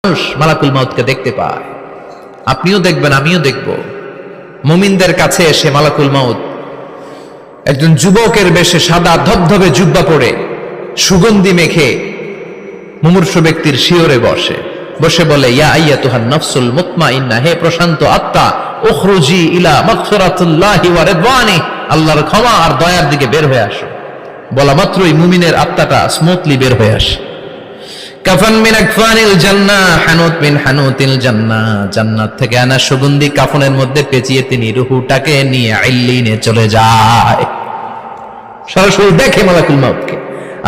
মানুষ মালাকুল মাউতকে দেখতে পায়। আপনিও দেখবেন, আমিও দেখব। মুমিনদের কাছে এসে মালাকুল মাউত একজন যুবকের বেশে সাদা ধবধবে জুব্বা পরে সুগন্ধি মেখে মুমূর্ষু ব্যক্তির শিয়রে বসে বলে, ইয়া আইয়াতুহান নাফসুল মুতমাইন্নাহ, হে প্রশান্ত আত্মা, উখরুজি ইলা মাগফিরাতুল্লাহি ওয়া রিদওয়ানি, আল্লাহর ক্ষমা আর দয়ার দিকে বের হয়ে আসো। বলা মাত্রই মুমিনের আত্মাটা স্মুথলি বের হয়ে আসে। কাফান মিন আকফানিল জান্নাহ, হানুত মিন হানুতিল জান্নাহ, জান্নাত থেকে আনা সুগন্ধি কাফনের মধ্যে পেঁচিয়ে তিনি রূহটাকে নিয়ে ইল্লিনে চলে যায়। সরাসরি দেখে মালাকুল মাউতকে।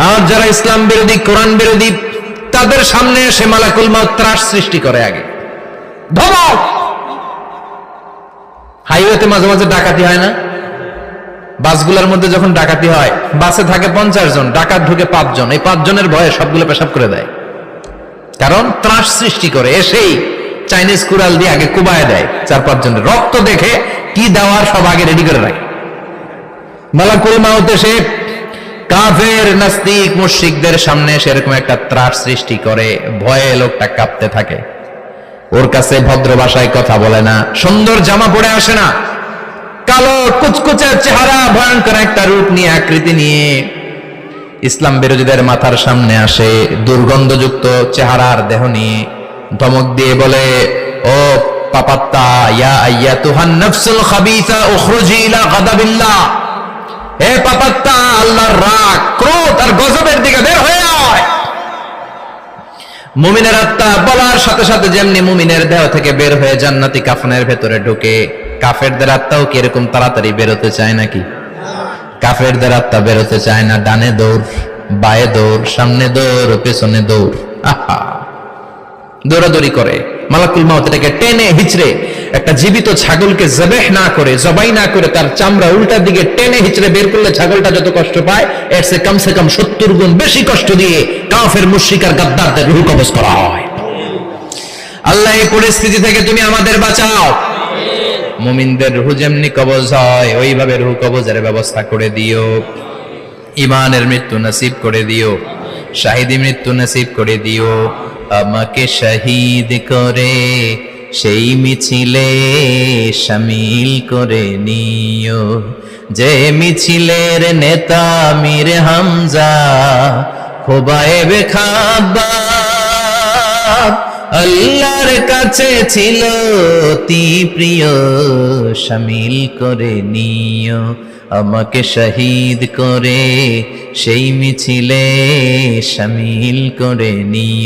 আর যারা ইসলাম বিরোধী, কোরআন বিরোধী, তাদের সামনে এসে মালাকুল মাউত ত্রাস সৃষ্টি করে। আগে ধমক। হাইওয়েতে মাঝে মাঝে ডাকাতি হয় না? বাসগুলোর মধ্যে যখন ডাকাতি হয়, বাসে থাকে 50 জন, ডাকাত ঢুকে 5 জন। এই 5 জনের ভয়ে সবগুলো পেশাব করে দেয়, কারণ ত্রাস সৃষ্টি করে। এসেই চাইনিজ কুড়াল দিয়ে আগে কুবায় দেয় 4-5 জনের। রক্ত দেখে কি দেওয়ার সব আগে রেডি করে রাখে। মালাকুল মাউত এসে কাফের, নাস্তিক, মুশরিকদের সামনে সেরকম একটা ত্রাস সৃষ্টি করে। ভয়ে লোকটা কাঁপতে থাকে। ওর কাছে ভদ্র ভাষায় কথা বলে না, সুন্দর জামা পরে আসে না, কালো কুচকুচে চেহারা, ভয়ঙ্কর একটা রূপ নিয়ে, আকৃতি নিয়ে ইসলাম বিরোধীদের মাথার সামনে আসে। দুর্গন্ধযুক্ত চেহারার দেহ নিয়ে ধমক দিয়ে বলে, ও পাপাত্তা, ইয়া আইয়াতুহান নাফসুল খাবিসা উখরুজি ইলা গাদাবিল্লাহ, হে পাপাত্তা, আল্লাহর রাগ, ক্রোধ আর গজবের দিকে বের হয়ে আয়। মুমিনের আত্মা বলার সাথে সাথে যেমনি মুমিনের দেহ থেকে বের হয়ে জান্নাতি কাফনের ভেতরে ঢুকে, কাফেরদের আত্মাও কি এরকম তাড়াতাড়ি বেরোতে চায় নাকি? কাফেরদের আত্মা বেরোতে চায় না। ডানে দৌড়, বায়ে দৌড়, সামনে দৌড়, পেছনে দৌড়, আহা, দৌড়াদৌড়ি করে। মালাকুল মাউত এটাকে টেনে হিচড়ে, একটা জীবিত ছাগলকে জবাই না করে তার চামড়া উল্টার দিকে টেনে হিচড়ে বের করলে ছাগলটা যত কষ্ট পায়, এর চেয়ে কমসে কম 70 গুণ বেশি কষ্ট দিয়ে কাফের, মুশরিক আর গাদ্দারদের রূহ কবজ করা হয়। আল্লাহ, এই পরিস্থিতি থেকে তুমি আমাদের বাঁচাও। মুমিনদের রূহ যেমনি কবজ হয়, ওইভাবে রূহ কবজের ব্যবস্থা করে দিও। ইমানের মৃত্যু নসিব করে দিও, শাহিদি মৃত্যু নসিব করে দিও। আমাকে শহীদ করে সেই মিছিলে শামিল করে নিও, যে মিছিলের নেতা মীর হামজা, খোবায়েবে খাব্বাব, আল্লাহর কাছে ছিল অতি প্রিয়, শামিল করে নিও। আমাকে শহীদ করে সেই মিছিলে শামিল করে নিও।